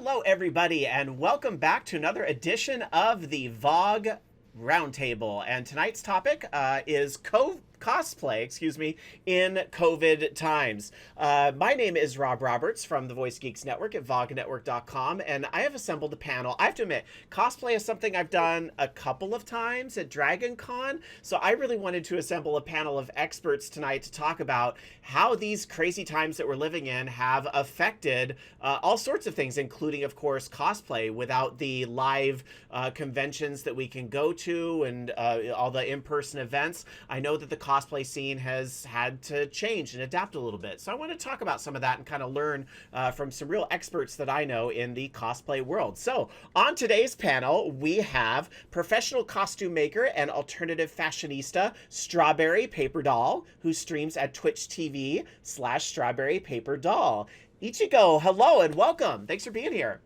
Hello, everybody, and welcome back to another edition of the VOG Roundtable. And tonight's topic is cosplay, in COVID times. My name is Rob Roberts from the Voice Geeks Network at vognetwork.com, and I have assembled a panel. I have to admit, cosplay is something I've done a couple of times at DragonCon, so I really wanted to assemble a panel of experts tonight to talk about how these crazy times that we're living in have affected all sorts of things, including, of course, cosplay, without the live conventions that we can go to and all the in-person events. I know that the cosplay scene has had to change and adapt a little bit. So I want to talk about some of that and kind of learn from some real experts that I know in the cosplay world. So on today's panel, we have professional costume maker and alternative fashionista, Strawberry Paper Doll, who streams at Twitch TV/Strawberry Paper Doll. Ichigo, hello and welcome. Thanks for being here.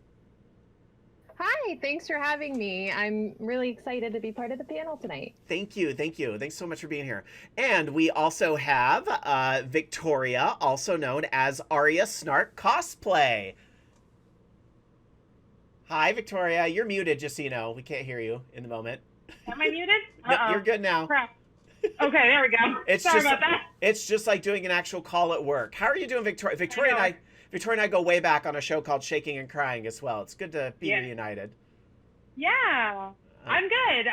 Hi, thanks for having me. I'm really excited to be part of the panel tonight. Thank you. Thanks so much for being here. And we also have Victoria, also known as Aria Snark Cosplay. Hi, Victoria. You're muted, just so you know. We can't hear you in the moment. Am I muted? No, you're good now. Crap. Okay, there we go. Sorry about that. It's just like doing an actual call at work. How are you doing, Victoria? Victoria and I go way back on a show called Shaking and Crying as well. It's good to be reunited. Yeah, I'm good.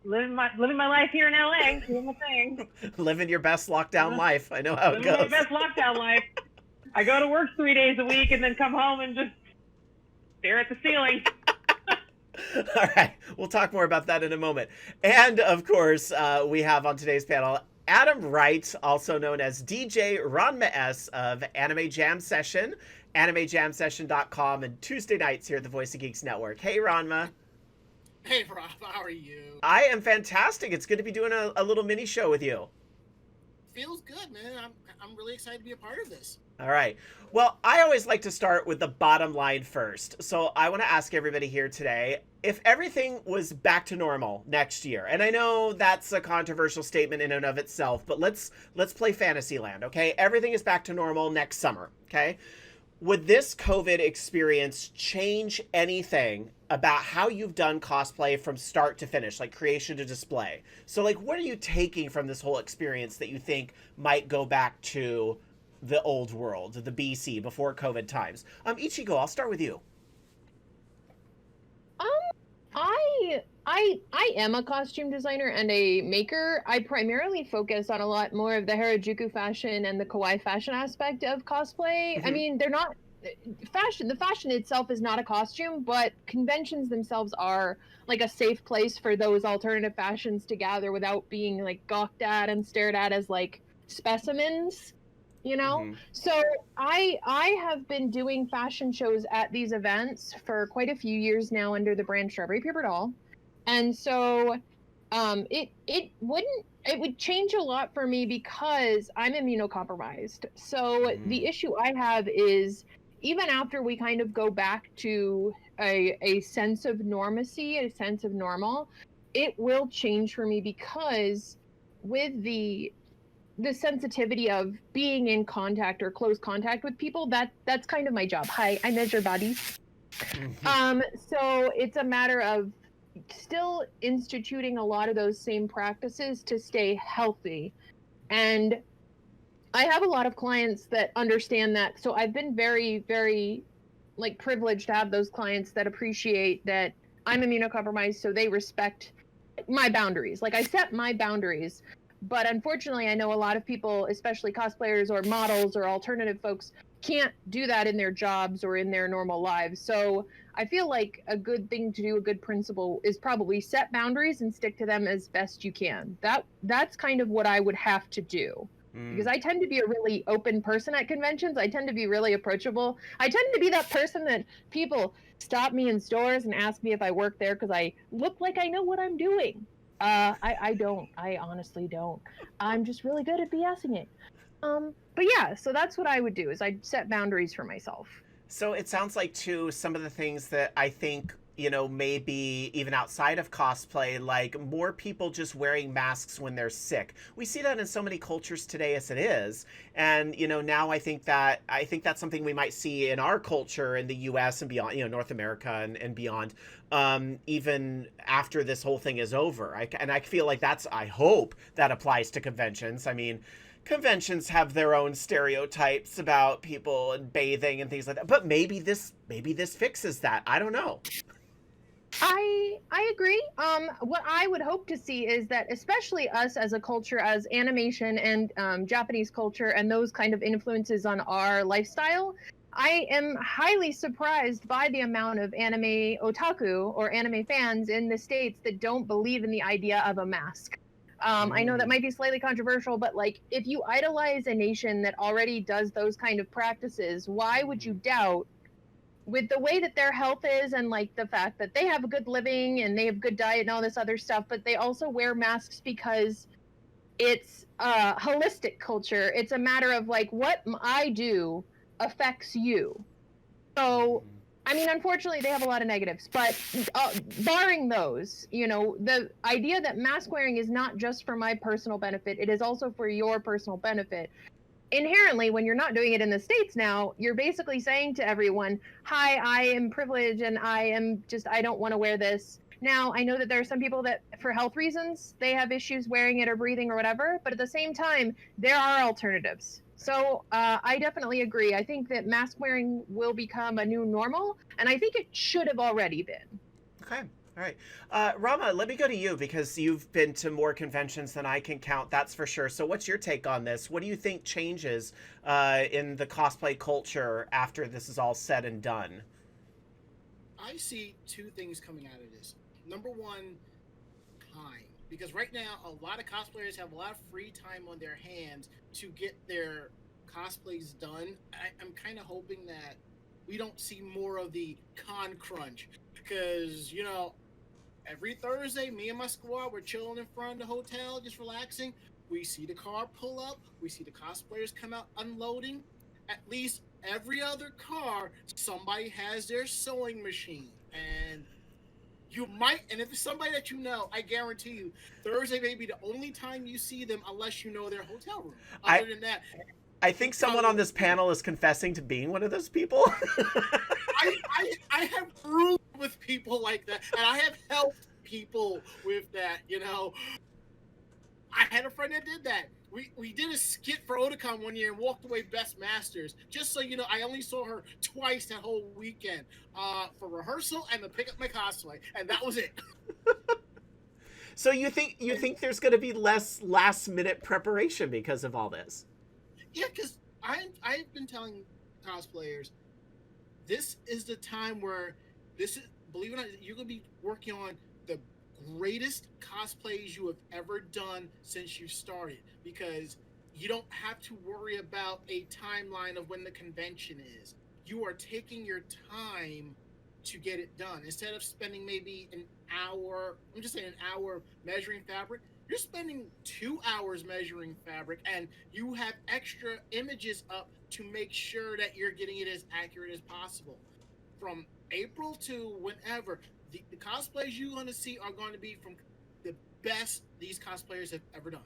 Living my life here in LA, doing my thing. Living your best lockdown life. I know how it goes. Living my best lockdown life. I go to work 3 days a week and then come home and just stare at the ceiling. All right, we'll talk more about that in a moment. And of course, we have on today's panel Adam Wright, also known as DJRanmaS of Anime Jam Session, animejamsession.com, and Tuesday nights here at the Voice of Geeks Network. Hey, Ranma. Hey, Rob. How are you? I am fantastic. It's good to be doing a little mini show with you. Feels good, man. I'm really excited to be a part of this. All right. Well, I always like to start with the bottom line first. So I want to ask everybody here today, if everything was back to normal next year, and I know that's a controversial statement in and of itself, but let's play Fantasyland, okay? Everything is back to normal next summer, okay? Would this COVID experience change anything about how you've done cosplay from start to finish, like creation to display? So, like, what are you taking from this whole experience that you think might go back to the old world, the BC, before COVID times? Ichigo, I'll start with you. I am a costume designer and a maker. I primarily focus on a lot more of the Harajuku fashion and the kawaii fashion aspect of cosplay. Mm-hmm. I mean, they're not fashion. The fashion itself is not a costume, but conventions themselves are like a safe place for those alternative fashions to gather without being like gawked at and stared at as like specimens. You know, so I have been doing fashion shows at these events for quite a few years now under the brand Strawberry Paper Doll, and so it would change a lot for me because I'm immunocompromised. So the issue I have is even after we kind of go back to a sense of normacy, a sense of normal, it will change for me because with the sensitivity of being in contact or close contact with people, that's kind of my job. Hi, I measure bodies. So it's a matter of still instituting a lot of those same practices to stay healthy. And I have a lot of clients that understand that. So I've been very, very like privileged to have those clients that appreciate that I'm immunocompromised, so they respect my boundaries. Like I set my boundaries. But unfortunately, I know a lot of people, especially cosplayers or models or alternative folks, can't do that in their jobs or in their normal lives. So I feel like a good thing to do, a good principle, is probably set boundaries and stick to them as best you can. That's kind of what I would have to do. Because I tend to be a really open person at conventions. I tend to be really approachable. I tend to be that person that people stop me in stores and ask me if I work there because I look like I know what I'm doing. I don't. I honestly don't. I'm just really good at BSing it. But yeah, so that's what I would do, is I'd set boundaries for myself. So it sounds like, too, some of the things that I think you know, maybe even outside of cosplay, like more people just wearing masks when they're sick. We see that in so many cultures today as it is. And, you know, now I think that's something we might see in our culture in the US and beyond, you know, North America and beyond, even after this whole thing is over. And I feel like I hope that applies to conventions. I mean, conventions have their own stereotypes about people and bathing and things like that. But maybe this fixes that. I don't know. I agree. What I would hope to see is that, especially us as a culture, as animation and Japanese culture, and those kind of influences on our lifestyle, I am highly surprised by the amount of anime otaku or anime fans in the States that don't believe in the idea of a mask. I know that might be slightly controversial, but like, if you idolize a nation that already does those kind of practices, why would you doubt, with the way that their health is and like the fact that they have a good living and they have good diet and all this other stuff, but they also wear masks because it's holistic culture. It's a matter of like, what I do affects you. So I mean, unfortunately, they have a lot of negatives, but barring those, you know, the idea that mask wearing is not just for my personal benefit, it is also for your personal benefit. Inherently, when you're not doing it in the States now, you're basically saying to everyone, hi, I am privileged and I don't want to wear this. Now, I know that there are some people that, for health reasons, they have issues wearing it or breathing or whatever, but at the same time, there are alternatives. So I definitely agree. I think that mask wearing will become a new normal, and I think it should have already been. Okay. All right. Rama, let me go to you because you've been to more conventions than I can count, that's for sure. So what's your take on this? What do you think changes in the cosplay culture after this is all said and done? I see two things coming out of this. Number one, time. Because right now, a lot of cosplayers have a lot of free time on their hands to get their cosplays done. I'm kind of hoping that we don't see more of the con crunch. Because, you know, every Thursday, me and my squad, we're chilling in front of the hotel, just relaxing. We see the car pull up. We see the cosplayers come out unloading. At least every other car, somebody has their sewing machine. And you might, and if it's somebody that you know, I guarantee you, Thursday may be the only time you see them unless you know their hotel room. Other than that, I think someone on this panel is confessing to being one of those people. I have roomed with people like that, and I have helped people with that. You know, I had a friend that did that. We did a skit for Otakon one year and walked away best masters. Just so you know, I only saw her twice that whole weekend, for rehearsal and to pick up my cosplay, and that was it. So you think there's going to be less last minute preparation because of all this? Yeah, because I've been telling cosplayers, this is the time where believe it or not, you're gonna be working on the greatest cosplays you have ever done since you started, because you don't have to worry about a timeline of when the convention is. You are taking your time to get it done. Instead of spending maybe an hour, I'm just saying an hour measuring fabric, you're spending 2 hours measuring fabric, and you have extra images up to make sure that you're getting it as accurate as possible. From April to whenever, the cosplays you're going to see are going to be from the best these cosplayers have ever done,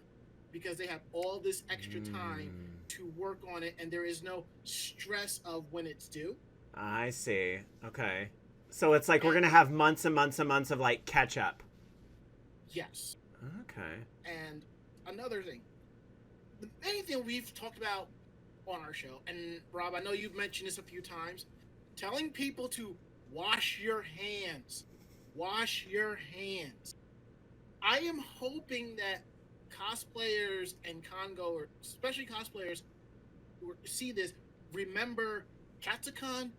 because they have all this extra time to work on it, and there is no stress of when it's due. I see. Okay. So it's like we're going to have months and months and months of like catch up. Yes. Okay. And another thing, the main thing we've talked about on our show, and Rob, I know you've mentioned this a few times, telling people to wash your hands. Wash your hands. I am hoping that cosplayers and congoers, especially cosplayers who see this, remember Katsucon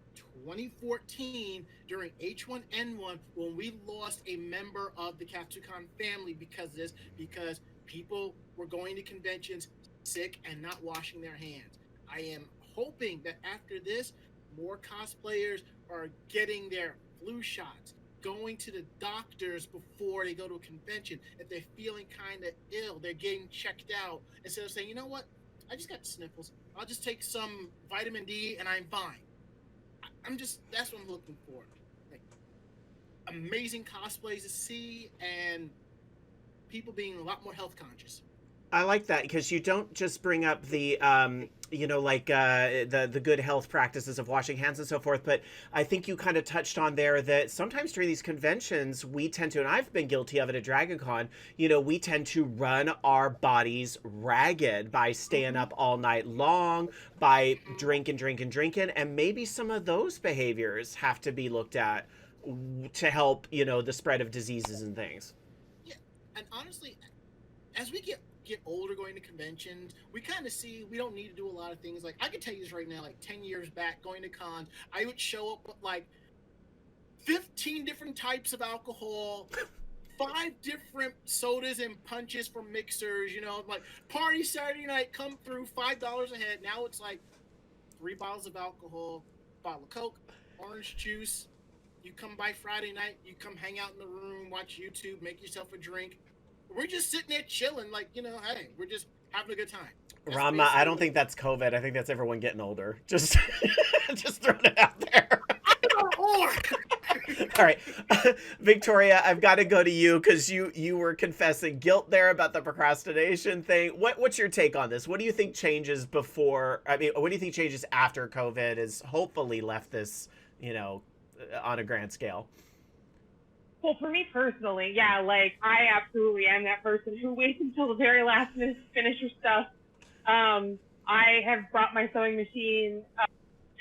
2014 during H1N1 when we lost a member of the Katsucon family because people were going to conventions sick and not washing their hands. I am hoping that after this, more cosplayers are getting their flu shots, going to the doctors before they go to a convention. If they're feeling kind of ill, they're getting checked out instead of saying, you know what, I just got sniffles, I'll just take some vitamin D and I'm fine. That's what I'm looking for. Like, amazing cosplays to see, and people being a lot more health conscious. I like that because you don't just bring up the the good health practices of washing hands and so forth, but I think you kind of touched on there that sometimes during these conventions we tend to, and I've been guilty of it at DragonCon, we tend to run our bodies ragged by staying up all night long, by drinking, and maybe some of those behaviors have to be looked at to help the spread of diseases and things. Yeah, and honestly, as we get older going to conventions, we kind of see we don't need to do a lot of things. Like, I can tell you this right now, like 10 years back going to cons, I would show up with like 15 different types of alcohol, 5 different sodas and punches from mixers, like party Saturday night, come through, $5 a head. Now it's like 3 bottles of alcohol, bottle of Coke, orange juice. You come by Friday night, you come hang out in the room, watch YouTube, make yourself a drink. We're just sitting there chilling, like, hey, we're just having a good time. Ranma, I don't think that's COVID. I think that's everyone getting older. Just throwing it out there. All right. Victoria, I've got to go to you because you were confessing guilt there about the procrastination thing. What's your take on this? What do you think changes what do you think changes after COVID has hopefully left this, on a grand scale? Well, for me personally, yeah, like, I absolutely am that person who waits until the very last minute to finish your stuff. I have brought my sewing machine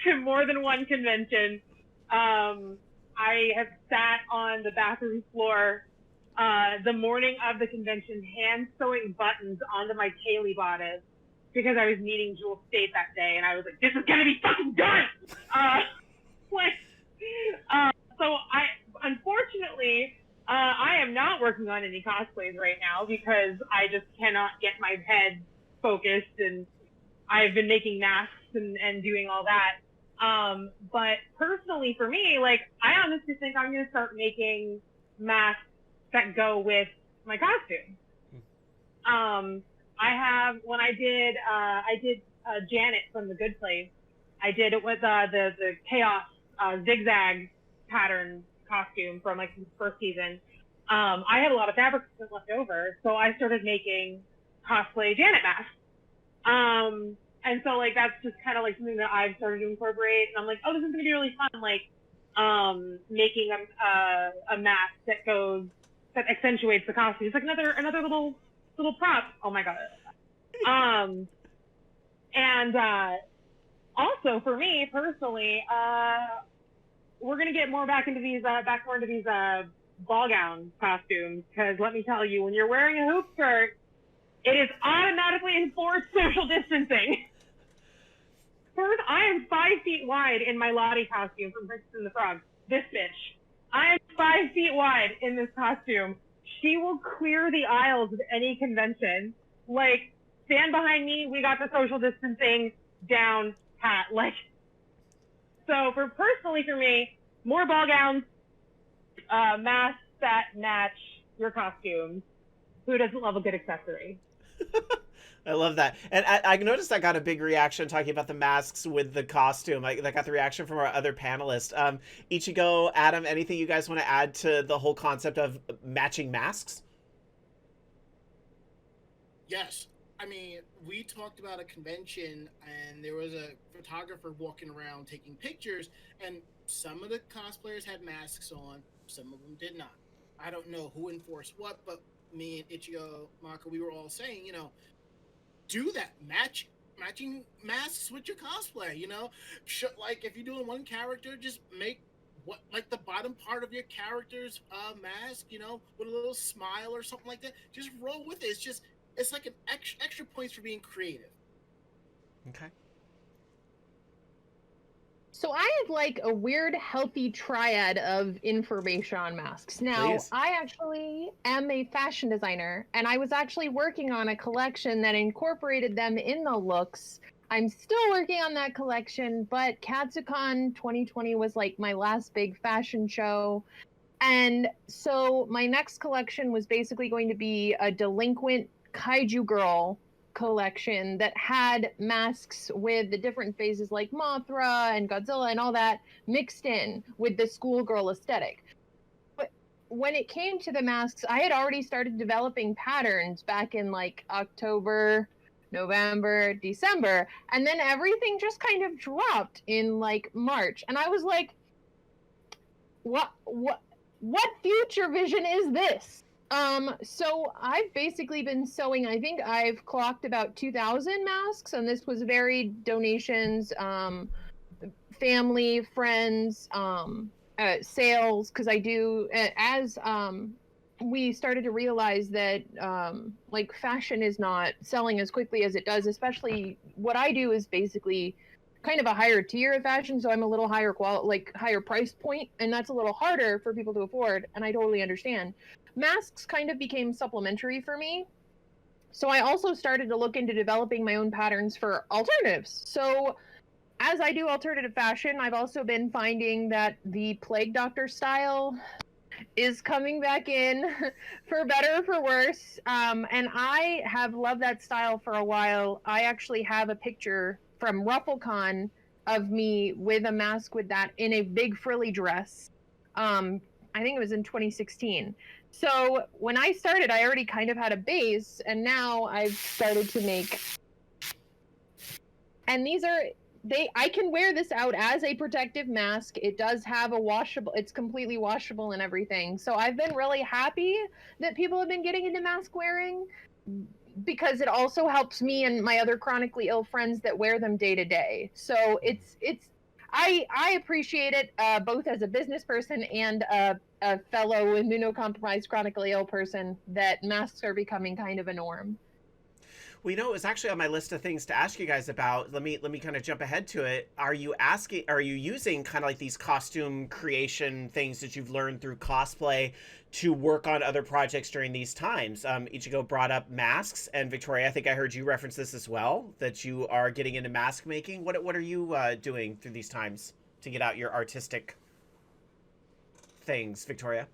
to more than one convention. I have sat on the bathroom floor the morning of the convention, hand sewing buttons onto my Kaylee bodice because I was meeting Jewel State that day, and I was like, this is going to be fucking done! So unfortunately, I am not working on any cosplays right now because I just cannot get my head focused, and I've been making masks and doing all that. But personally for me, like, I honestly think I'm going to start making masks that go with my costume. When I did Janet from The Good Place, I did it with the Chaos zigzag pattern costume from like the first season. I had a lot of fabric left over, so I started making cosplay Janet masks. And so like that's just kind of like something that I've started to incorporate, and I'm like, oh, this is gonna be really fun, like making a mask that accentuates the costume. It's like another little prop. Oh my god. And also for me personally, we're gonna get more back into these ball gown costumes, because let me tell you, when you're wearing a hoop skirt, it is automatically enforced social distancing. First, I am 5 feet wide in my Lottie costume from Princess and the Frog. This bitch. I am 5 feet wide in this costume. She will clear the aisles of any convention. Like, stand behind me, we got the social distancing down pat. Like, so personally for me, more ball gowns, masks that match your costume. Who doesn't love a good accessory? I love that. And I noticed I got a big reaction talking about the masks with the costume. I got the reaction from our other panelists. Ichigo, Adam, anything you guys want to add to the whole concept of matching masks? Yes. I mean, we talked about a convention, and there was a photographer walking around taking pictures, and some of the cosplayers had masks on, some of them did not. I don't know who enforced what, but me and Ichigo, Mako, we were all saying, do that. Matching masks with your cosplay, like if you're doing one character, just make the bottom part of your character's mask, with a little smile or something like that. Just roll with it. It's like an extra points for being creative. Okay. So I have like a weird, healthy triad of information on masks. Now, Please. I actually am a fashion designer, and I was actually working on a collection that incorporated them in the looks. I'm still working on that collection, but Katsucon 2020 was like my last big fashion show. And so my next collection was basically going to be a delinquent kaiju girl collection that had masks with the different phases like Mothra and Godzilla and all that mixed in with the schoolgirl aesthetic. when it came to the masks, I had already started developing patterns back in like October, November, December, and then everything just kind of dropped in like March. And I was like, what future vision is this? So I've basically been sewing. I think I've clocked about 2,000 masks, and this was varied donations, family, friends, sales, because I do as we started to realize that like fashion is not selling as quickly as it does. Especially what I do is basically kind of a higher tier of fashion, so I'm a little higher like higher price point, and that's a little harder for people to afford, and I totally understand. Masks kind of became supplementary for me, so I also started to look into developing my own patterns for alternatives. So as I do alternative fashion, I've also been finding that the Plague Doctor style is coming back in for better or for worse. And I have loved that style for a while. I actually have a picture from RuffleCon of me with a mask with that in a big frilly dress. I think it was in 2016. So when I started, I already kind of had a base, and now I've started to make. And these are I can wear this out as a protective mask. It does have a washable, it's completely washable and everything. So I've been really happy that people have been getting into mask wearing, because it also helps me and my other chronically ill friends that wear them day to day. So I appreciate it, both as a business person and a fellow immunocompromised chronically ill person, that masks are becoming kind of a norm. Well, it was actually on my list of things to ask you guys about. Let me kind of jump ahead to it. Are you using kind of like these costume creation things that you've learned through cosplay to work on other projects during these times? Ichigo brought up masks, and Victoria, I think I heard you reference this as well, that you are getting into mask making. What are you doing through these times to get out your artistic things, Victoria?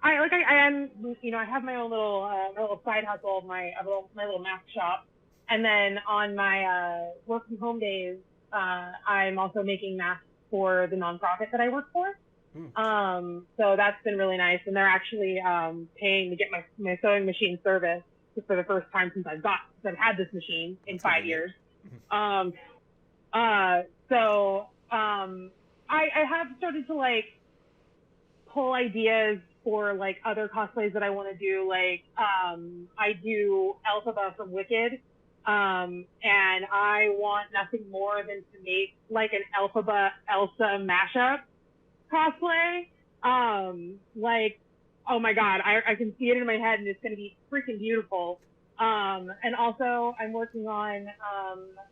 I am, I have my own little side hustle, my little mask shop, and then on my work from home days, I'm also making masks for the nonprofit that I work for. So that's been really nice, and they're actually paying to get my sewing machine serviced for the first time since I've had this machine in 5 years. I have started to like pull ideas for like other cosplays that I want to do. Like I do Elphaba from Wicked, and I want nothing more than to make like an Elphaba Elsa mashup cosplay. Like, oh my god, I can see it in my head, and it's going to be freaking beautiful. And also I'm working on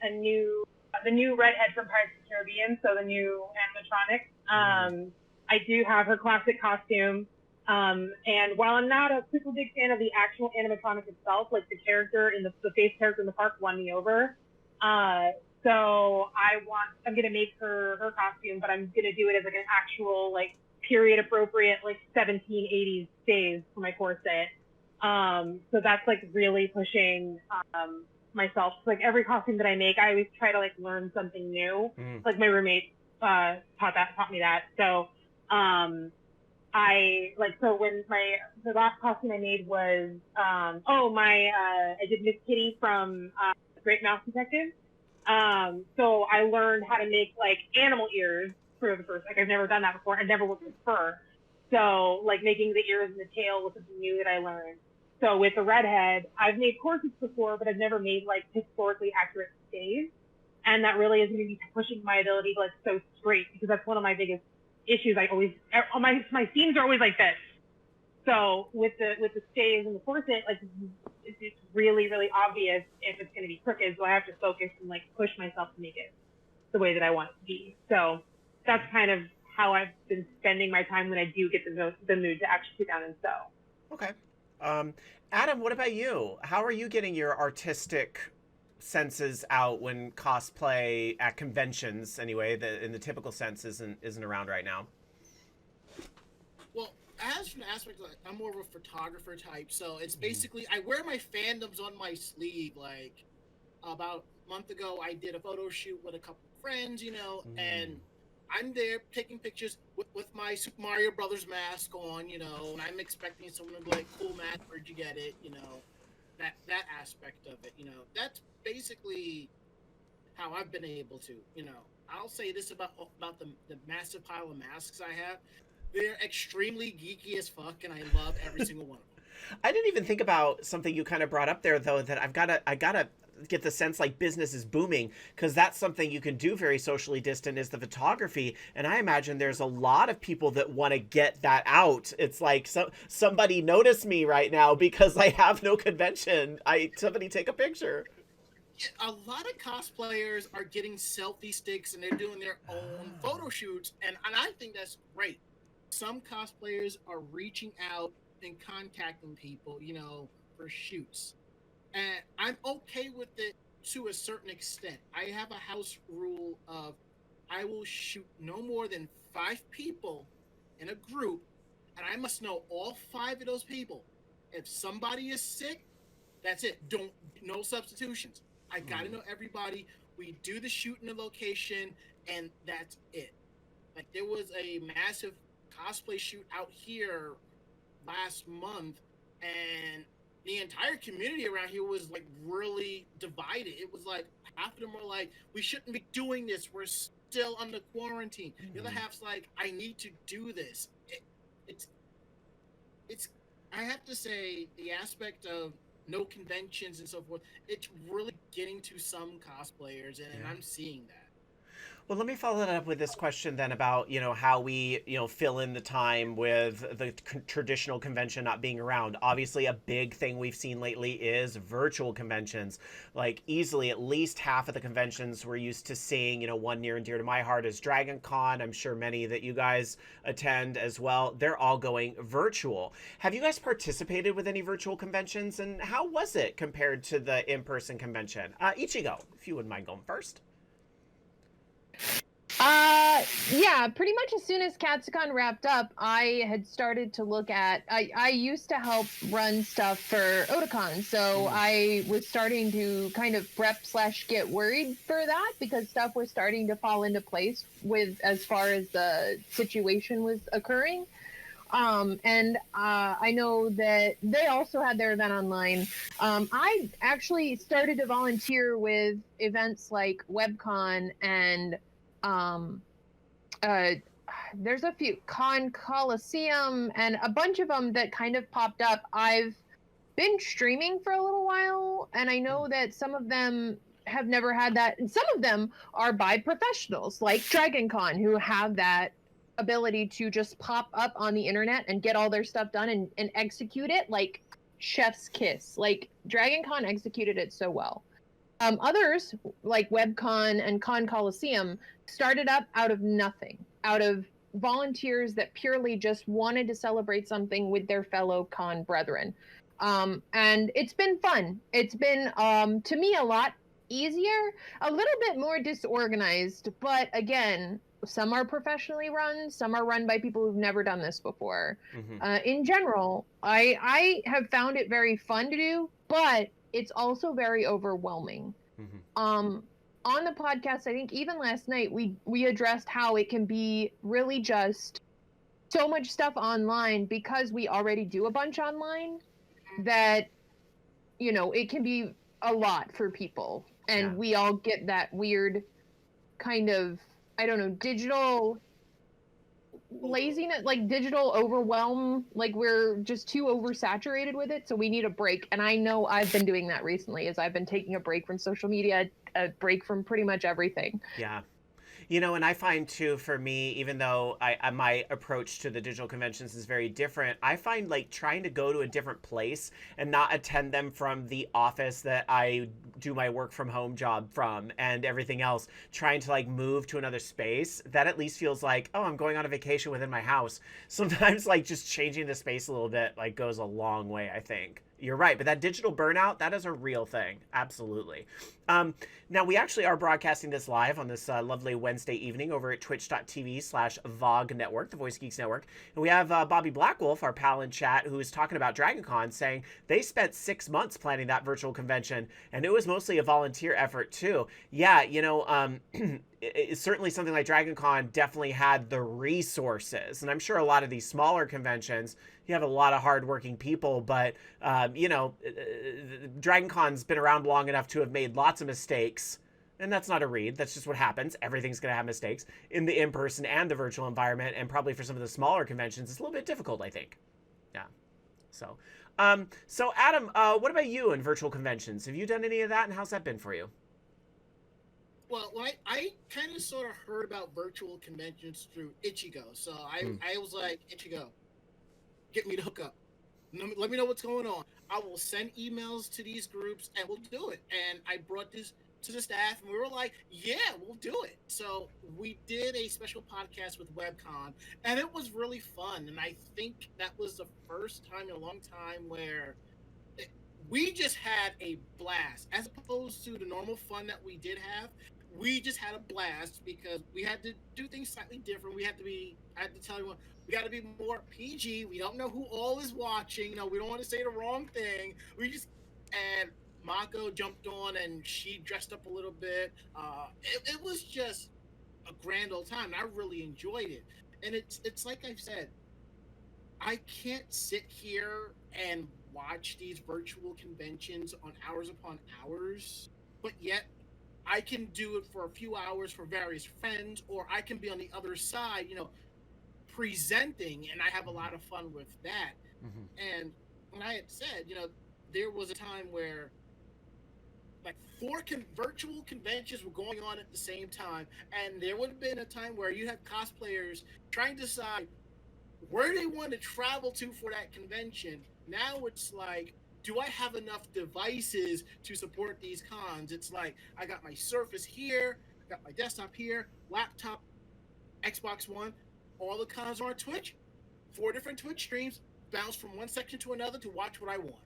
the new redhead from Pirates of the Caribbean, so the new animatronic. I do have her classic costume. And while I'm not a super big fan of the actual animatronic itself, like the character in the face character in the park won me over. So I'm going to make her costume, but I'm going to do it as like an actual, like period appropriate, like 1780s stays for my corset. So that's like really pushing, myself. Like every costume that I make, I always try to like learn something new. Like my roommate, taught me that. So, when the last costume I made was, I did Miss Kitty from, Great Mouse Detective. So I learned how to make like animal ears for the first, like I've never done that before. I've never worked with fur. So like making the ears and the tail was something new that I learned. So with the redhead, I've made corsets before, but I've never made like historically accurate stays. And that really is going to be pushing my ability to like sew straight, because that's one of my biggest issues. My seams are always like this. So with the stays and the corset, like it's really, really obvious if it's going to be crooked. So I have to focus and like push myself to make it the way that I want it to be. So that's kind of how I've been spending my time when I do get the mood to actually sit down and sew. Okay. Adam, what about you? How are you getting your artistic senses out when cosplay at conventions, anyway, in the typical sense isn't around right now? Well, as from the aspect, like, I'm more of a photographer type, so it's basically I wear my fandoms on my sleeve. Like about a month ago, I did a photo shoot with a couple of friends, and I'm there taking pictures with my Super Mario Brothers mask on, you know, and I'm expecting someone to be like, "Cool mask, where'd you get it?" You know, that aspect of it. You know, that's basically how I've been able to. You know, I'll say this about the massive pile of masks I have. They're extremely geeky as fuck, and I love every single one of them. I didn't even think about something you kind of brought up there, though, that I gotta get the sense like business is booming, because that's something you can do very socially distant is the photography. And I imagine there's a lot of people that want to get that out. It's like, somebody notice me right now because I have no convention. Somebody take a picture. A lot of cosplayers are getting selfie sticks and they're doing their own photo shoots, and I think that's great. Some cosplayers are reaching out and contacting people, you know, for shoots. And I'm okay with it to a certain extent. I have a house rule of I will shoot no more than 5 people in a group, and I must know all 5 of those people. If somebody is sick, that's it. No substitutions. I gotta know everybody. We do the shoot in the location, and that's it. Like, there was a massive cosplay shoot out here last month, and the entire community around here was like really divided. It was like half of them were like, "We shouldn't be doing this. We're still under quarantine." The other half's like, "I need to do this." It's. I have to say, the aspect of no conventions and so forth, it's really getting to some cosplayers, and I'm seeing that. Well, let me follow that up with this question then about, how we, fill in the time with the traditional convention not being around. Obviously, a big thing we've seen lately is virtual conventions. Like, easily at least half of the conventions we're used to seeing, one near and dear to my heart is DragonCon. I'm sure many that you guys attend as well. They're all going virtual. Have you guys participated with any virtual conventions, and how was it compared to the in-person convention? Ichigo, if you wouldn't mind going first. Yeah, pretty much as soon as Katsucon wrapped up, I had started to look at, I used to help run stuff for Otakon, so I was starting to kind of prep/get worried for that, because stuff was starting to fall into place as far as the situation was occurring. And I know that they also had their event online. I actually started to volunteer with events like WebCon and there's a few, Con Coliseum and a bunch of them that kind of popped up. I've been streaming for a little while, and I know that some of them have never had that, and some of them are by professionals like DragonCon, who have that ability to just pop up on the internet and get all their stuff done and execute it like chef's kiss. Like, DragonCon executed it so well. Others, like WebCon and Con Coliseum, started up out of nothing, out of volunteers that purely just wanted to celebrate something with their fellow con brethren. And it's been fun. It's been, to me, a lot easier, a little bit more disorganized, but again, some are professionally run, some are run by people who've never done this before. In general, I have found it very fun to do, but it's also very overwhelming. On the podcast, I think even last night, we addressed how it can be really just so much stuff online, because we already do a bunch online, that, it can be a lot for people. And we all get that weird kind of, I don't know, digital laziness, like digital overwhelm, like we're just too oversaturated with it, so we need a break. And I know I've been doing that recently, as I've been taking a break from social media, a break from pretty much everything. Yeah. And I find too, for me, even though my approach to the digital conventions is very different, I find like trying to go to a different place and not attend them from the office that I do my work from home job from and everything else, trying to like move to another space, that at least feels like, oh, I'm going on a vacation within my house. Sometimes like just changing the space a little bit like goes a long way, I think. You're right, but that digital burnout, that is a real thing. Absolutely. Now, we actually are broadcasting this live on this lovely Wednesday evening over at twitch.tv/VOG Network, the Voice Geeks Network. And we have Bobby Blackwolf, our pal in chat, who is talking about DragonCon, saying they spent 6 months planning that virtual convention, and it was mostly a volunteer effort, too. Yeah, it's certainly something like DragonCon definitely had the resources. And I'm sure a lot of these smaller conventions, you have a lot of hardworking people, but, DragonCon's been around long enough to have made lots of mistakes. And that's not a read. That's just what happens. Everything's going to have mistakes in the in-person and the virtual environment. And probably for some of the smaller conventions, it's a little bit difficult, I think. Yeah. So Adam, what about you in virtual conventions? Have you done any of that, and how's that been for you? Well, I kind of sort of heard about virtual conventions through Ichigo. So I was like, Ichigo, get me to hook up. Let me know what's going on. I will send emails to these groups and we'll do it. And I brought this to the staff and we were like, yeah, we'll do it. So we did a special podcast with WebCon and it was really fun. And I think that was the first time in a long time where we just had a blast as opposed to the normal fun that we did have. We just had a blast because we had to do things slightly different. I had to tell everyone, we got to be more PG. We don't know who all is watching. We don't want to say the wrong thing. And Mako jumped on and she dressed up a little bit. It was just a grand old time. I really enjoyed it. And it's like I've said, I can't sit here and watch these virtual conventions on hours upon hours, but yet I can do it for a few hours for various friends, or I can be on the other side, presenting, and I have a lot of fun with that. Mm-hmm. And when I had said, there was a time where like 4 virtual conventions were going on at the same time, and there would have been a time where you had cosplayers trying to decide where they want to travel to for that convention. Now it's like, do I have enough devices to support these cons? It's like, I got my Surface here, got my desktop here, laptop, Xbox One, all the cons are on Twitch, 4 different Twitch streams, bounce from one section to another to watch what I want,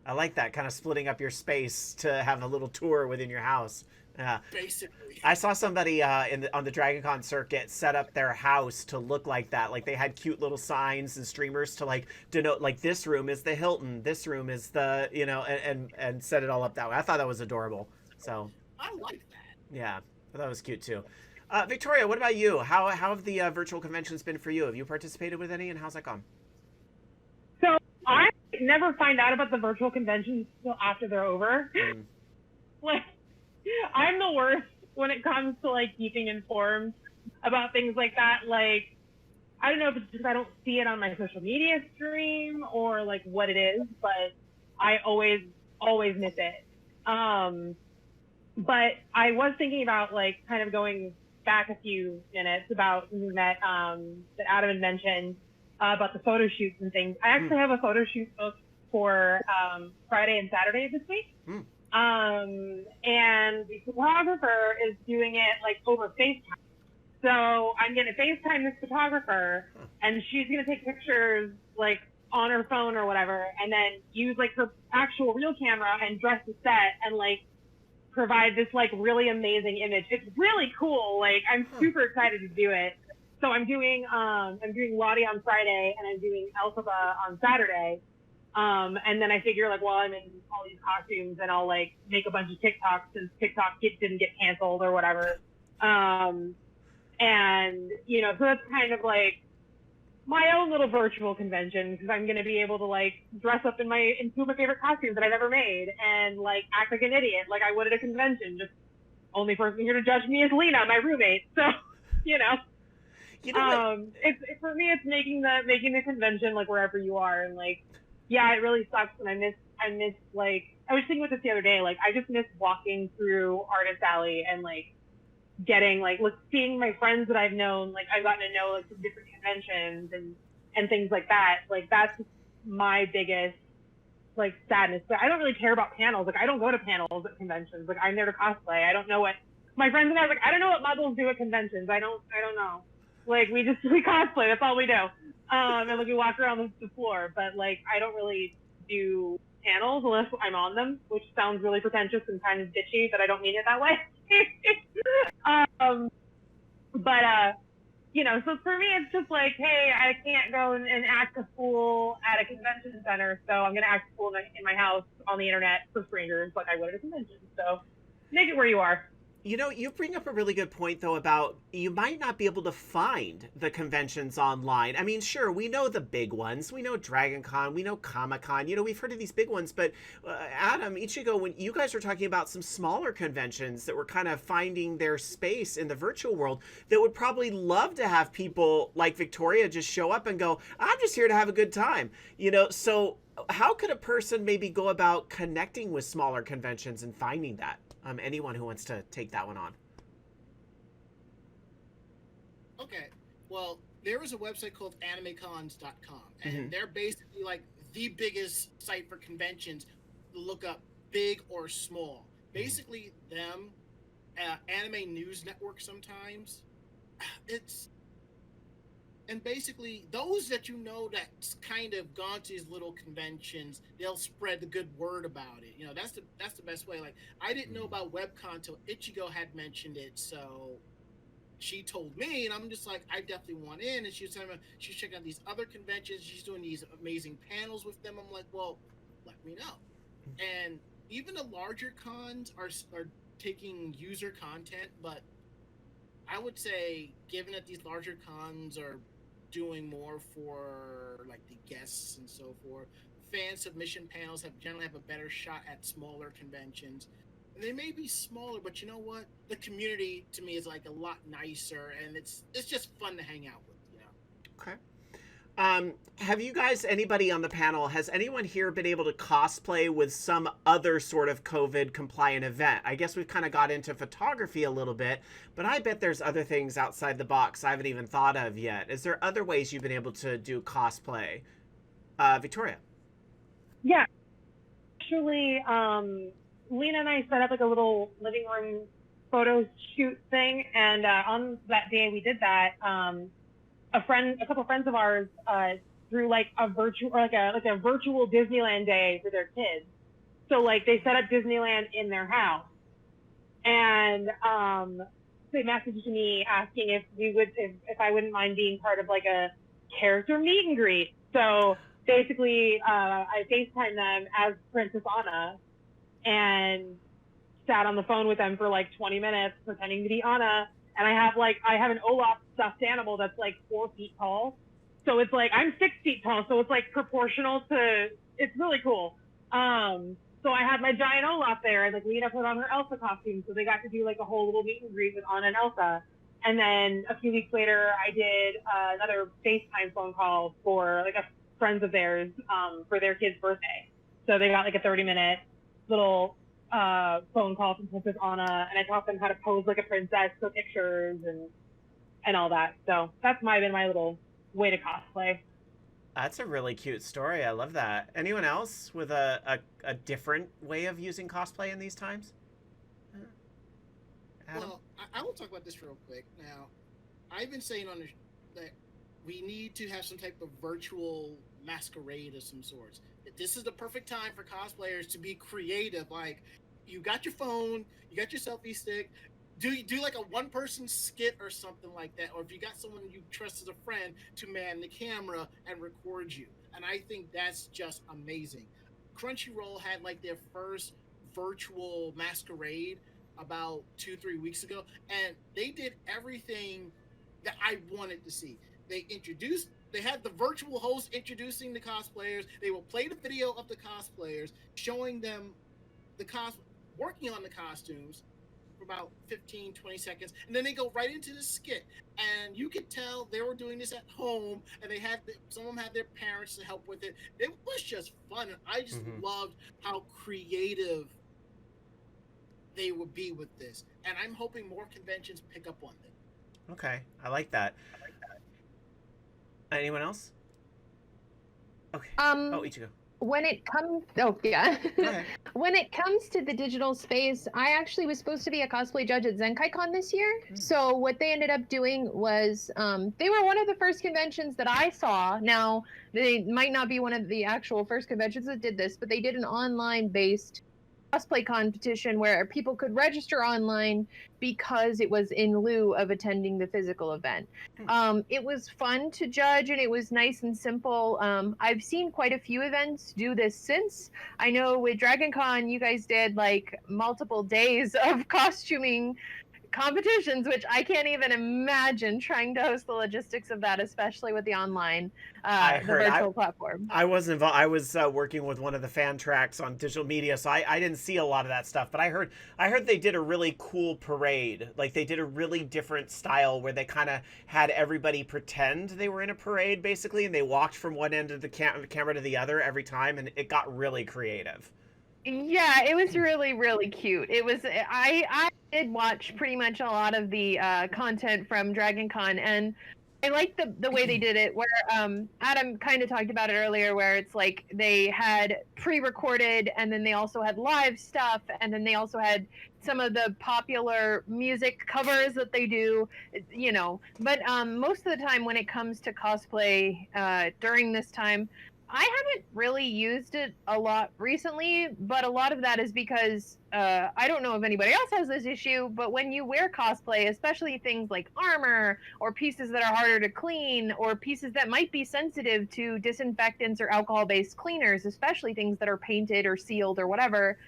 I like that, kind of splitting up your space to have a little tour within your house. Basically. I saw somebody on the DragonCon circuit set up their house to look like that. Like they had cute little signs and streamers to denote this room is the Hilton, this room is the and set it all up that way. I thought that was adorable. So I like that. Yeah, I thought it was cute too. Victoria, what about you? How have the virtual conventions been for you? Have you participated with any, and how's that gone? So I never find out about the virtual conventions until after they're over. I'm the worst when it comes to keeping informed about things like that. I don't know if it's because I don't see it on my social media stream or what it is, but I always miss it. But I was thinking about kind of going back a few minutes about something that that Adam had mentioned about the photo shoots and things. I actually have a photo shoot booked for Friday and Saturday this week. And the photographer is doing it over FaceTime. So I'm going to FaceTime this photographer and she's going to take pictures on her phone or whatever, and then use her actual real camera and dress the set and provide this really amazing image. It's really cool. I'm super excited to do it. So I'm doing Lottie on Friday and I'm doing Elphaba on Saturday. And then I figure while I'm in all these costumes, and I'll make a bunch of TikToks since TikTok didn't get canceled or whatever. And so that's kind of my own little virtual convention, because I'm going to be able to dress up in two of my favorite costumes that I've ever made and act like an idiot like I would at a convention. Just only person here to judge me is Lena, my roommate. So, it's for me, it's making the convention wherever you are, and yeah, it really sucks, and I miss I was thinking about this the other day, I just miss walking through Artist Alley and getting seeing my friends that I've known, I've gotten to know some different conventions and things like that. That's my biggest sadness. But I don't really care about panels. I don't go to panels at conventions. I'm there to cosplay. I don't know what my friends and I I don't know what muggles do at conventions. I don't know. We cosplay. That's all we do. And we walk around the floor. But I don't really do panels unless I'm on them, which sounds really pretentious and kind of bitchy, but I don't mean it that way. But you know, so for me, it's just like, hey, I can't go and act a fool at a convention center, so I'm gonna act a fool in my house on the internet for strangers, like I would at a convention. So make it where you are. You know, you bring up a really good point, though, about you might not be able to find the conventions online. I mean, sure, we know the big ones. We know Dragon Con, we know Comic Con. You know, we've heard of these big ones. But Adam, Ichigo, when you guys were talking about some smaller conventions that were kind of finding their space in the virtual world, that would probably love to have people like Victoria just show up and go, I'm just here to have a good time. You know, so how could a person maybe go about connecting with smaller conventions and finding that? Anyone who wants to take that one on. Okay, well, there is a website called animecons.com, and they're basically like the biggest site for conventions to look up big or small. Basically, them, Anime News Network sometimes. And basically, those that you know that's kind of gone to these little conventions, they'll spread the good word about it. You know, that's the best way. Like, I didn't know about WebCon until Ichigo had mentioned it, so she told me, and I'm just like, I definitely want in. And she was telling me she's checking out these other conventions, she's doing these amazing panels with them. I'm like, well, let me know. And even the larger cons are taking user content, but I would say, given that these larger cons are doing more for like the guests and so forth, fan submission panels generally have a better shot at smaller conventions. And they may be smaller, but you know what? The community to me is like a lot nicer, and it's just fun to hang out with. You know. Okay. Have you guys, anybody on the panel, has anyone here been able to cosplay with some other sort of COVID compliant event? I guess we've kind of got into photography a little bit, but I bet there's other things outside the box I haven't even thought of yet. Is there other ways you've been able to do cosplay? Victoria? Yeah. Actually, Lena and I set up like a little living room photo shoot thing, and on that day we did that. A couple of friends of ours threw like a virtual Disneyland day for their kids. So like they set up Disneyland in their house, and they messaged me asking if I wouldn't mind being part of like a character meet and greet. So basically, I FaceTimed them as Princess Anna and sat on the phone with them for like 20 minutes pretending to be Anna. And I have an Olaf stuffed animal that's like 4 feet tall. So it's like, I'm 6 feet tall. So it's like proportional to, it's really cool. So I had my giant Olaf there, and like Lena put on her Elsa costume. So they got to do like a whole little meet and greet with Anna and Elsa. And then a few weeks later, I did another FaceTime phone call for like friends of theirs for their kid's birthday. So they got like a 30-minute little phone call from Princess Anna, and I taught them how to pose like a princess for pictures and all that. So that's been my little way to cosplay. That's a really cute story. I love that. Anyone else with a different way of using cosplay in these times? Adam? Well, I will talk about this real quick. Now, I've been saying that we need to have some type of virtual masquerade of some sorts. This is the perfect time for cosplayers to be creative. Like, you got your phone, you got your selfie stick, do like a one-person skit or something like that, or if you got someone you trust as a friend to man the camera and record you. And I think that's just amazing. Crunchyroll had like their first virtual masquerade about 2-3 weeks ago, and they did everything that I wanted to see. They had the virtual host introducing the cosplayers. They will play the video of the cosplayers, showing them working on the costumes for about 15-20 seconds, and then they go right into the skit. And you could tell they were doing this at home, and some of them had their parents to help with it. It was just fun, and I just loved how creative they would be with this. And I'm hoping more conventions pick up on it. Okay, I like that. Anyone else? Okay. Oh, Ichigo. When it comes, oh yeah, Okay. when it comes to the digital space, I actually was supposed to be a cosplay judge at Zenkaicon this year. So what they ended up doing was, they were one of the first conventions that I saw. Now they might not be one of the actual first conventions that did this, but they did an online-based cosplay competition where people could register online because it was in lieu of attending the physical event. It was fun to judge and it was nice and simple. I've seen quite a few events do this since. I know with Dragon Con, you guys did like multiple days of costuming competitions, which I can't even imagine trying to host the logistics of that, especially with the online, I the heard virtual platform. I wasn't involved. I was working with one of the fan tracks on digital media, so I didn't see a lot of that stuff. But I heard they did a really cool parade. Like they did a really different style where they kind of had everybody pretend they were in a parade, basically, and they walked from one end of the camera to the other every time, and it got really creative. Yeah, it was really, really cute. It was I did watch pretty much a lot of the content from Dragon Con, and I like the way they did it where Adam kind of talked about it earlier where it's like they had pre-recorded and then they also had live stuff and then they also had some of the popular music covers that they do, you know. But most of the time when it comes to cosplay during this time, I haven't really used it a lot recently, but a lot of that is because I don't know if anybody else has this issue, but when you wear cosplay, especially things like armor or pieces that are harder to clean or pieces that might be sensitive to disinfectants or alcohol-based cleaners, especially things that are painted or sealed or whatever,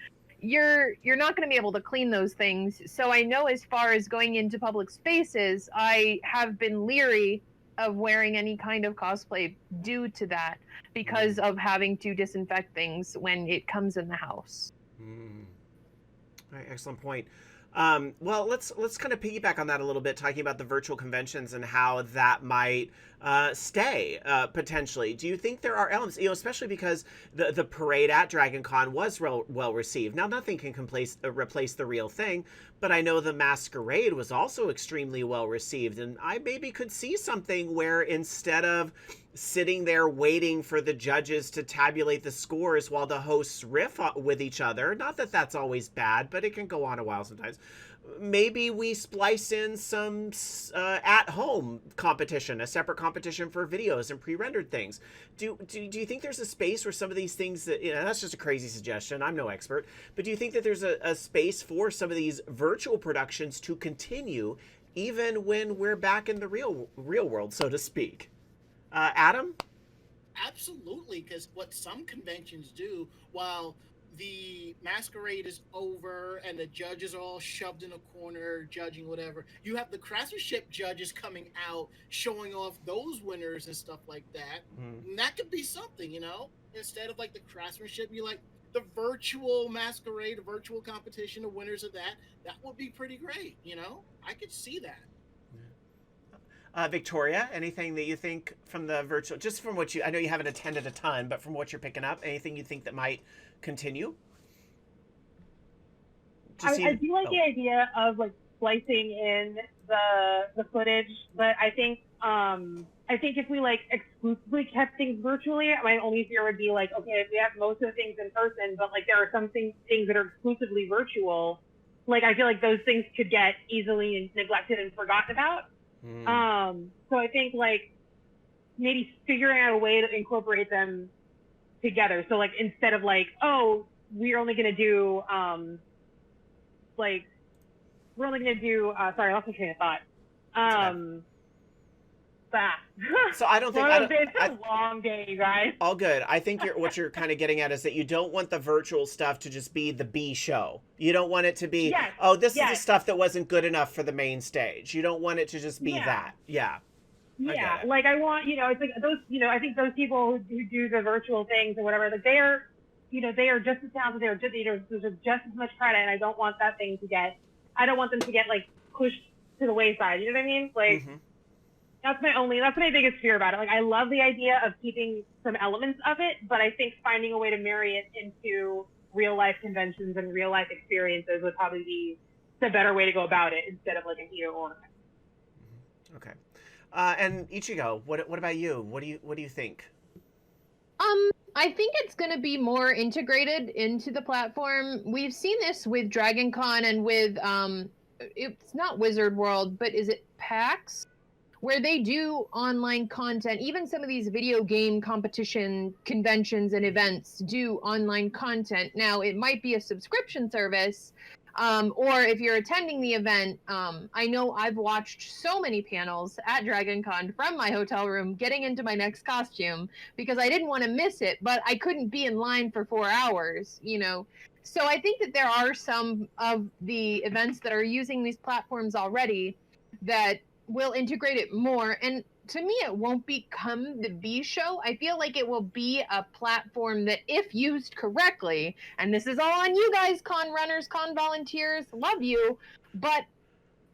you're not going to be able to clean those things. So I know as far as going into public spaces, I have been leery of wearing any kind of cosplay due to that because of having to disinfect things when it comes in the house. All right, excellent point. Well, let's kind of piggyback on that a little bit, talking about the virtual conventions and how that might stay potentially. Do you think there are elements, especially because the parade at Dragon Con was well received? Now, nothing can replace the real thing, but I know the Masquerade was also extremely well received, and I maybe could see something where instead of sitting there waiting for the judges to tabulate the scores while the hosts riff with each other, not that that's always bad, but it can go on a while sometimes, maybe we splice in some at-home competition, a separate competition for videos and pre-rendered things. Do you think there's a space where some of these things that, that's just a crazy suggestion, I'm no expert, but do you think that there's a space for some of these virtual productions to continue even when we're back in the real world, so to speak? Adam? Absolutely, because what some conventions do, while the masquerade is over and the judges are all shoved in a corner judging whatever, you have the craftsmanship judges coming out showing off those winners and stuff like that. And that could be something, instead of like the craftsmanship, you like the virtual masquerade, the virtual competition, the winners of that would be pretty great. I could see that. Victoria, anything that you think from the virtual, just from what I know you haven't attended a ton, but from what you're picking up, anything you think that might continue? I do like the idea of like splicing in the footage, but I think if we like exclusively kept things virtually, my only fear would be like, okay, if we have most of the things in person, but like there are some things that are exclusively virtual, like I feel like those things could get easily neglected and forgotten about. So I think like maybe figuring out a way to incorporate them together. So like instead of like, oh, we're only gonna do sorry, I lost my train of thought. So I don't think it's a long day, you guys. All good. I think what you're kind of getting at is that you don't want the virtual stuff to just be the B show. You don't want it to be, this is the stuff that wasn't good enough for the main stage. You don't want it to just be that. Yeah. Yeah, like I want, it's like those, I think those people who do the virtual things or whatever, like they are just as talented. They're just, there's just as much credit, and I don't want them to get like pushed to the wayside. You know what I mean? Like. That's my biggest fear about it. Like, I love the idea of keeping some elements of it, but I think finding a way to marry it into real life conventions and real life experiences would probably be the better way to go about it instead of like an either or. Okay. And Ichigo, what about you? What do you think? I think it's going to be more integrated into the platform. We've seen this with Dragon Con and with it's not Wizard World, but is it PAX? Where they do online content. Even some of these video game competition conventions and events do online content. Now, it might be a subscription service, or if you're attending the event, I know I've watched so many panels at Dragon Con from my hotel room getting into my next costume because I didn't want to miss it, but I couldn't be in line for 4 hours, you know. So I think that there are some of the events that are using these platforms already that will integrate it more. And to me, it won't become the B show. I feel like it will be a platform that, if used correctly, and this is all on you guys, con runners, con volunteers, love you, but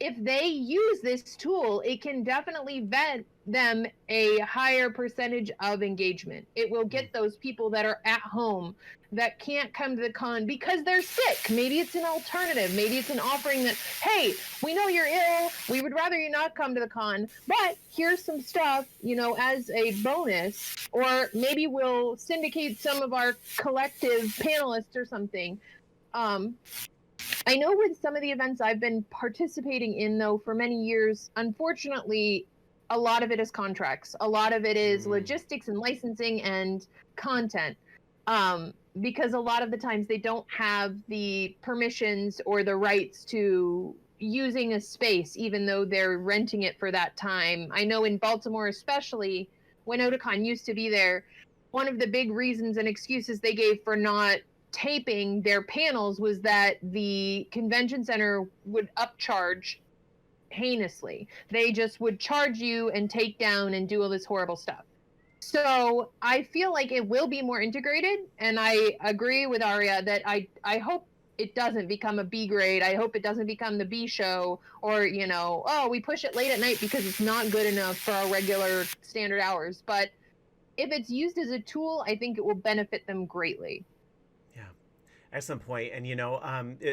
if they use this tool, it can definitely vet them a higher percentage of engagement. It will get those people that are at home that can't come to the con because they're sick. Maybe it's an alternative. Maybe it's an offering that, hey, we know you're ill. We would rather you not come to the con, but here's some stuff, you know, as a bonus. Or maybe we'll syndicate some of our collective panelists or something. I know with some of the events I've been participating in, though, for many years, unfortunately, a lot of it is contracts. A lot of it is logistics and licensing and content. Because a lot of the times they don't have the permissions or the rights to using a space, even though they're renting it for that time. I know in Baltimore, especially, when Otakon used to be there, one of the big reasons and excuses they gave for not taping their panels was that the convention center would upcharge heinously. They just would charge you and take down and do all this horrible stuff. So I feel like it will be more integrated, and I agree with Aria that I hope it doesn't become a B grade. I hope it doesn't become the B show, or, you know, oh, we push it late at night because it's not good enough for our regular standard hours. But if it's used as a tool, I think it will benefit them greatly. Excellent point. And, you know,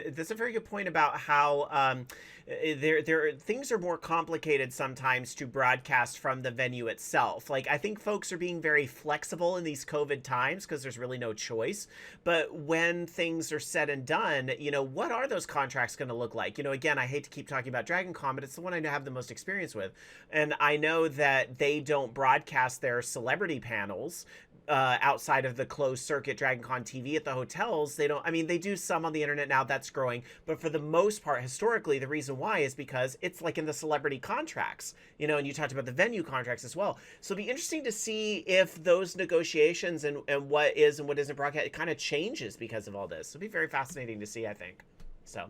that's a very good point about how things are more complicated sometimes to broadcast from the venue itself. Like, I think folks are being very flexible in these COVID times because there's really no choice. But when things are said and done, you know, what are those contracts going to look like? You know, again, I hate to keep talking about Dragon Con, but it's the one I have the most experience with. And I know that they don't broadcast their celebrity panels outside of the closed circuit Dragon Con TV at the hotels. They don't, I mean, they do some on the internet now, that's growing, but for the most part, historically, the reason why is because it's like in the celebrity contracts, you know, and you talked about the venue contracts as well. So it'll be interesting to see if those negotiations and what is and what isn't broadcast, it kind of changes because of all this. It'll be very fascinating to see, I think. So,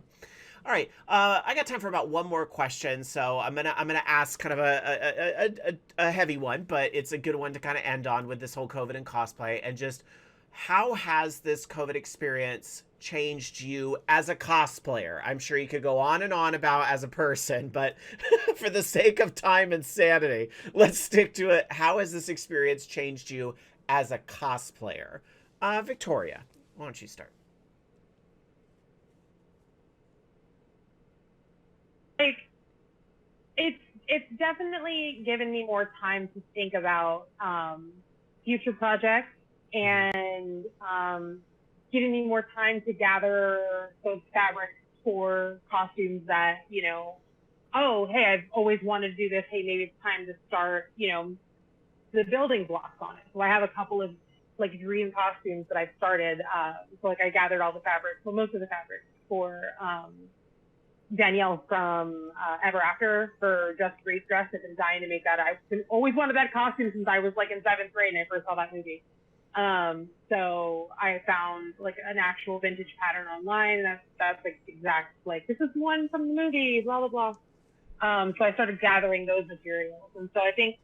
all right, I got time for about one more question, so I'm gonna ask kind of a heavy one, but it's a good one to kind of end on with this whole COVID and cosplay, and just how has this COVID experience changed you as a cosplayer? I'm sure you could go on and on about as a person, but for the sake of time and sanity, let's stick to it. How has this experience changed you as a cosplayer? Victoria, why don't you start? Like, it's definitely given me more time to think about future projects, and giving me more time to gather those fabrics for costumes that, you know, oh, hey, I've always wanted to do this. Hey, maybe it's time to start, you know, the building blocks on it. So I have a couple of like dream costumes that I've started. So like I gathered all the fabrics, well, most of the fabrics for Danielle from Ever After, for Just Grace dress. I've been dying to make that. I've always wanted that costume since I was like in 7th grade and I first saw that movie. So I found like an actual vintage pattern online. That's like exact, like, this is one from the movie, blah, blah, blah. So I started gathering those materials. And so I think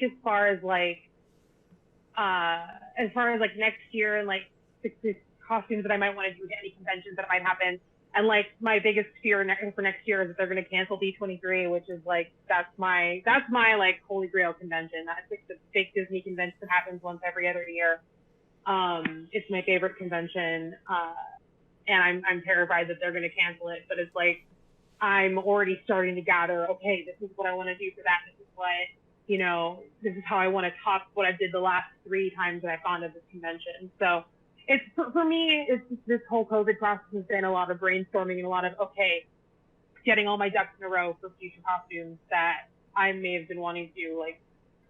as far as next year and like the costumes that I might want to do to any conventions that might happen, and like my biggest fear for next year is that they're going to cancel D23, which is like, that's my like holy grail convention. That's like the big Disney convention that happens once every other year. It's my favorite convention, and I'm terrified that they're going to cancel it. But it's like, I'm already starting to gather, okay, this is what I want to do for that. This is what you know, this is how I want to talk what I did the last 3 times that I've gone to this convention. So it's for me, it's just, this whole COVID process has been a lot of brainstorming and a lot of, okay, getting all my ducks in a row for future costumes that I may have been wanting to do like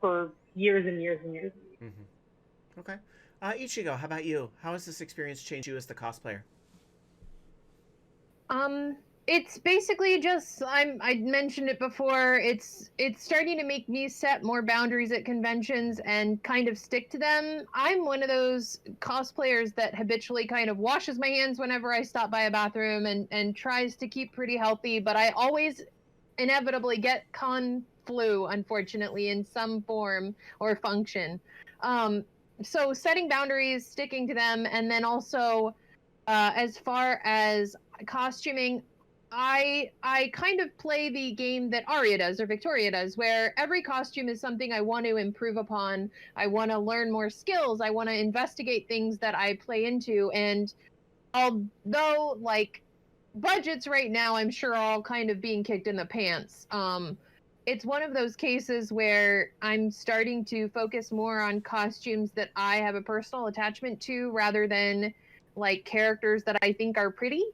for years and years and years. Mm-hmm. Okay. Ichigo, how about you? How has this experience changed you as the cosplayer? It's basically just I mentioned it before. It's starting to make me set more boundaries at conventions and kind of stick to them. I'm one of those cosplayers that habitually kind of washes my hands whenever I stop by a bathroom and tries to keep pretty healthy, but I always inevitably get con flu, unfortunately, in some form or function. So setting boundaries, sticking to them, and then also as far as costuming, I kind of play the game that Arya does or Victoria does, where every costume is something I want to improve upon. I want to learn more skills. I want to investigate things that I play into. And although like budgets right now, I'm sure are all kind of being kicked in the pants. It's one of those cases where I'm starting to focus more on costumes that I have a personal attachment to rather than like characters that I think are pretty.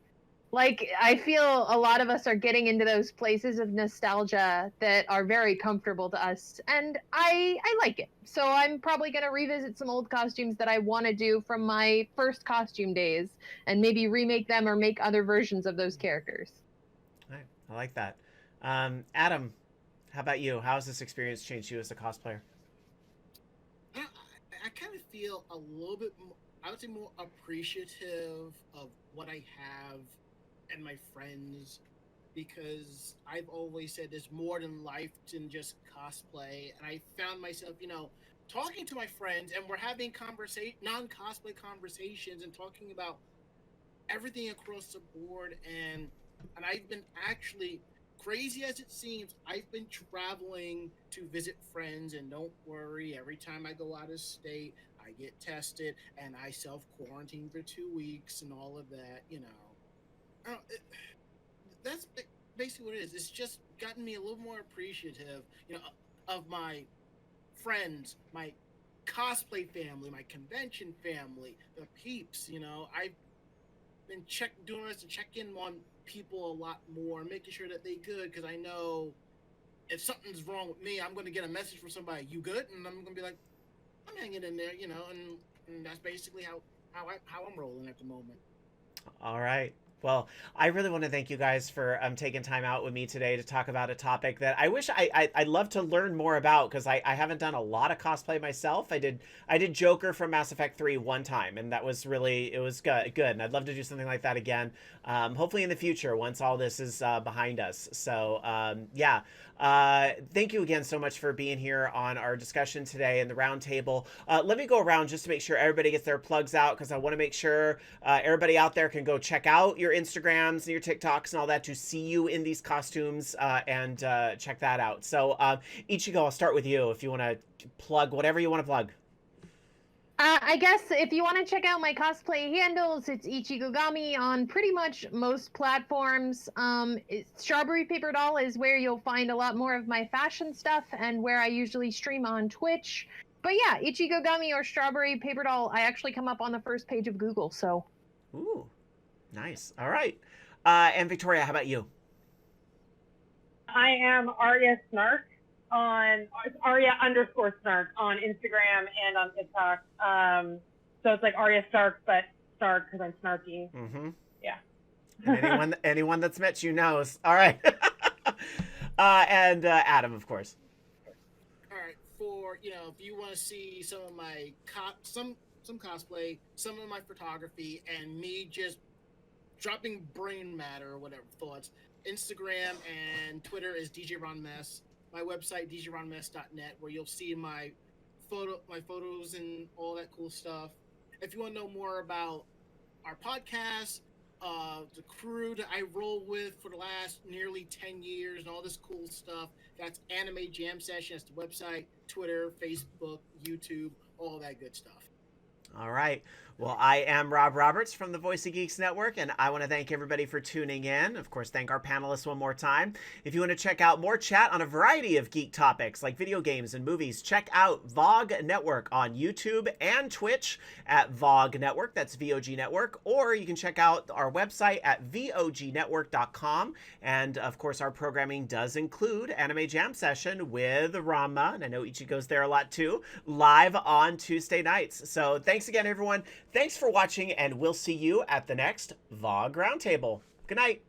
Like I feel a lot of us are getting into those places of nostalgia that are very comfortable to us, and I like it. So I'm probably going to revisit some old costumes that I want to do from my first costume days and maybe remake them or make other versions of those characters. Right. I like that. Adam, how about you? How has this experience changed you as a cosplayer? I kind of feel a little bit more, I would say more appreciative of what I have and my friends, because I've always said there's more than life than just cosplay. And I found myself, talking to my friends, and we're having non-cosplay conversations and talking about everything across the board. And I've been actually, crazy as it seems, I've been traveling to visit friends, and don't worry, every time I go out of state, I get tested and I self quarantine for 2 weeks and all of that. That's basically what it is. It's just gotten me a little more appreciative, of my friends, my cosplay family, my convention family, the peeps. I've been doing this to check in on people a lot more, making sure that they good, because I know if something's wrong with me, I'm going to get a message from somebody, you good? And I'm going to be like, I'm hanging in there, and that's basically how I'm rolling at the moment. All right. Well, I really want to thank you guys for taking time out with me today to talk about a topic that I wish I'd love to learn more about, because I haven't done a lot of cosplay myself. I did Joker from Mass Effect 3 one time, and that was really, it was good, and I'd love to do something like that again. Hopefully in the future, once all this is behind us. So yeah, thank you again so much for being here on our discussion today in the roundtable. Let me go around just to make sure everybody gets their plugs out, because I want to make sure everybody out there can go check out your Instagrams and your TikToks and all that to see you in these costumes and check that out. So Ichigo, I'll start with you if you want to plug whatever you want to plug. I guess if you want to check out my cosplay handles, it's IchigoGami on pretty much most platforms. Strawberry Paper Doll is where you'll find a lot more of my fashion stuff and where I usually stream on Twitch. But yeah, IchigoGami or Strawberry Paper Doll, I actually come up on the first page of Google, so. Ooh, nice. All right. And Victoria, how about you? I am Arya Snark on Arya_Snark on Instagram and on TikTok. So it's like Arya Stark, but Stark because I'm snarky. Mm-hmm. Yeah. And anyone that's met you knows. All right. And Adam, of course. All right. For if you want to see some of my some cosplay, some of my photography, and me just dropping brain matter or whatever thoughts, Instagram and Twitter is DJRanmaS. My website, DJRanmaS.net, where you'll see my photos and all that cool stuff. If you want to know more about our podcast, the crew that I roll with for the last nearly 10 years and all this cool stuff, that's Anime Jam Session. That's the website, Twitter, Facebook, YouTube, all that good stuff. All right. Well, I am Rob Roberts from the Voice of Geeks Network, and I want to thank everybody for tuning in. Of course, thank our panelists one more time. If you want to check out more chat on a variety of geek topics like video games and movies, check out VOG Network on YouTube and Twitch at VOG Network. That's VOG Network. Or you can check out our website at vognetwork.com. And, of course, our programming does include Anime Jam Session with Ranma, and I know Ichigo's there a lot too, live on Tuesday nights. So thanks again, everyone. Thanks for watching, and we'll see you at the next VOG Roundtable. Good night.